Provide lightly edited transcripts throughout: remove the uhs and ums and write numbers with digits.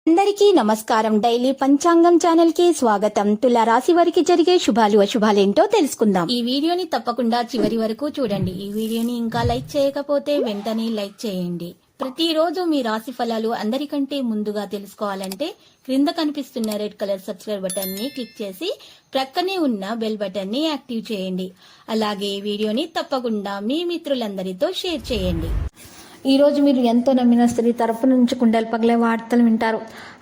అందరికీ నమస్కారం. డైలీ పంచాంగం ఛానల్ కి స్వాగతం. తుల రాశి వారికి జరిగే శుభాలు అశుభాలేంటో తెలుసుకుందాం. ఈ వీడియోని తప్పకుండా చివరి వరకు చూడండి. ఈ వీడియోని ఇంకా లైక్ చేయకపోతే వెంటనే లైక్ చేయండి. ప్రతిరోజు మీ రాశి ఫలాలు అందరికంటే ముందుగా తెలుసుకోవాలంటే క్రింద కనిపిస్తున్న రెడ్ కలర్ సబ్స్క్రైబ్ బటన్ ని క్లిక్ చేసి ప్రక్కనే ఉన్న బెల్ బటన్ ని యాక్టివ్ చేయండి. అలాగే వీడియోని తప్పకుండా మీ మిత్రులందరితో షేర్ చేయండి. ఈ రోజు మీరు ఎంతో నమ్మిన స్త్రీ తరపు నుంచి కుండలు పగిలే వార్తలు వింటారు.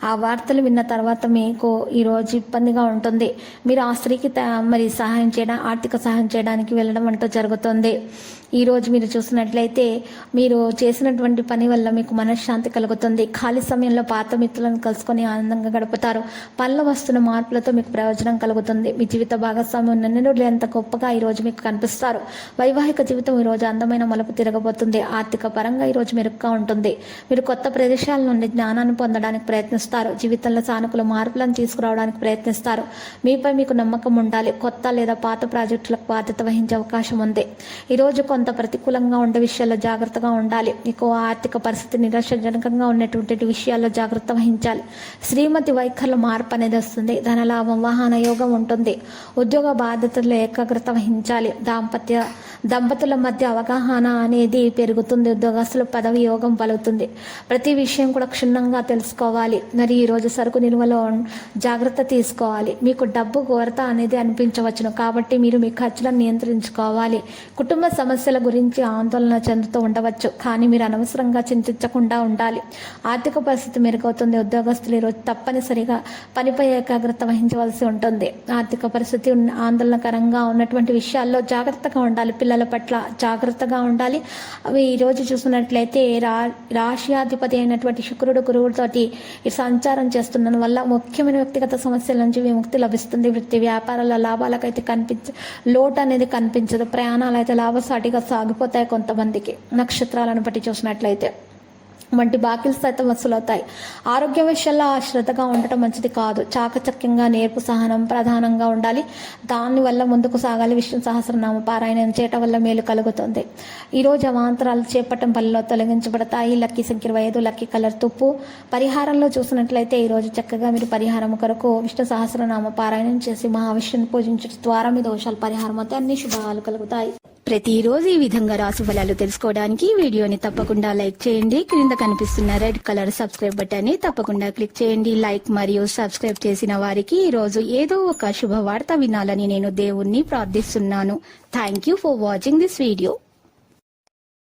ఆ వార్తలు విన్న తర్వాత మీకు ఈరోజు ఇబ్బందిగా ఉంటుంది. మీరు ఆ స్త్రీకి మరి సహాయం చేయడం, ఆర్థిక సహాయం చేయడానికి వెళ్ళడం అంటూ జరుగుతుంది. ఈరోజు మీరు చూసినట్లయితే మీరు చేసినటువంటి పని వల్ల మీకు మనశ్శాంతి కలుగుతుంది. ఖాళీ సమయంలో పాత మిత్రులను కలుసుకొని ఆనందంగా గడుపుతారు. పనుల వస్తున్న మార్పులతో మీకు ప్రయోజనం కలుగుతుంది. మీ జీవిత భాగస్వామి నిన్నడు ఎంత గొప్పగా ఈరోజు మీకు కనిపిస్తారు. వైవాహిక జీవితం ఈరోజు అందమైన మలుపు తిరగబోతుంది. ఆర్థిక పరంగా ఈరోజు మెరుగ్గా ఉంటుంది. మీరు కొత్త ప్రదేశాల నుండి జ్ఞానాన్ని పొందడానికి ప్రయత్నిస్తారు. జీవితంలో సానుకూల మార్పులను తీసుకురావడానికి ప్రయత్నిస్తారు. మీపై మీకు నమ్మకం ఉండాలి. కొత్త లేదా పాత ప్రాజెక్టులకు బాధ్యత వహించే అవకాశం ఉంది. ఈరోజు కొంత ప్రతికూలంగా ఉండే విషయాల్లో జాగ్రత్తగా ఉండాలి. మీకు ఆర్థిక పరిస్థితి నిరాశజనకంగా ఉన్నటువంటి విషయాల్లో జాగ్రత్త వహించాలి. శ్రీమతి వైఖరిలో మార్పు అనేది వస్తుంది. ధనలాభం, వాహన యోగం ఉంటుంది. ఉద్యోగ బాధ్యతల్లో ఏకాగ్రత వహించాలి. దంపతుల మధ్య అవగాహన అనేది పెరుగుతుంది. ఉద్యోగస్తుల పదవి యోగం పలుకుతుంది. ప్రతి విషయం కూడా క్షుణ్ణంగా తెలుసుకోవాలి. మరి ఈరోజు సరుకు నిల్వలో జాగ్రత్త తీసుకోవాలి. మీకు డబ్బు కొరత అనేది అనిపించవచ్చును, కాబట్టి మీరు మీ ఖర్చులను నియంత్రించుకోవాలి. కుటుంబ సమస్యల గురించి ఆందోళన చెందుతూ ఉండవచ్చు, కానీ మీరు అనవసరంగా చింతించకుండా ఉండాలి. ఆర్థిక పరిస్థితి మెరుగవుతుంది. ఉద్యోగస్తులు ఈరోజు తప్పనిసరిగా పనిపై ఏకాగ్రత వహించవలసి ఉంటుంది. ఆర్థిక పరిస్థితి ఆందోళనకరంగా ఉన్నటువంటి విషయాల్లో జాగ్రత్తగా ఉండాలి. పిల్లల పట్ల జాగ్రత్తగా ఉండాలి. అవి ఈరోజు చూసినట్లయితే రాష్ట్రాధిపతి అయినటువంటి శుక్రుడు గురువుతోటి సంచారం చేస్తున్నందు వల్ల ముఖ్యమైన వ్యక్తిగత సమస్యల నుంచి విముక్తి లభిస్తుంది. వృత్తి వ్యాపారాల లాభాలకైతే లోటు అనేది కనిపించదు. ప్రయాణాలు అయితే లాభసాటిగా సాగిపోతాయి. కొంతమందికి నక్షత్రాలను బట్టి చూసినట్లయితే వంటి బాకీలు సైతం వసూలవుతాయి. ఆరోగ్య విషయాల్లో శ్రద్ధగా ఉండటం మంచిది కాదు. చాకచక్యంగా నేర్పు, సహనం ప్రధానంగా ఉండాలి. దానివల్ల ముందుకు సాగాలి. విష్ణు సహస్రనామ పారాయణం చేయటం వల్ల మేలు కలుగుతుంది. ఈరోజు అవాంతరాలు చేపట్టం పనిలో తొలగించబడతాయి. లక్కీ సంఖ్య 25, లక్కీ కలర్ తుప్పు. పరిహారంలో చూసినట్లయితే ఈరోజు చక్కగా మీరు పరిహారం కొరకు విష్ణు సహస్రనామ పారాయణం చేసి మహావిష్ణుని పూజించడం ద్వారా మీ దోషాలు పరిహారం అవుతాయి. అన్ని శుభాలు కలుగుతాయి. ప్రతిరోజు ఈ విధంగా రాశి ఫలాలు తెలుసుకోవడానికి వీడియోని తప్పకుండా లైక్ చేయండి. క్రింద కనిపిస్తున్న రెడ్ కలర్ సబ్స్క్రైబ్ బటన్ ని తప్పకుండా క్లిక్ చేయండి. లైక్ మరియు సబ్స్క్రైబ్ చేసిన వారికి ఈ రోజు ఏదో ఒక శుభవార్త వినాలని నేను దేవుణ్ణి ప్రార్థిస్తున్నాను. Thank you for watching this video.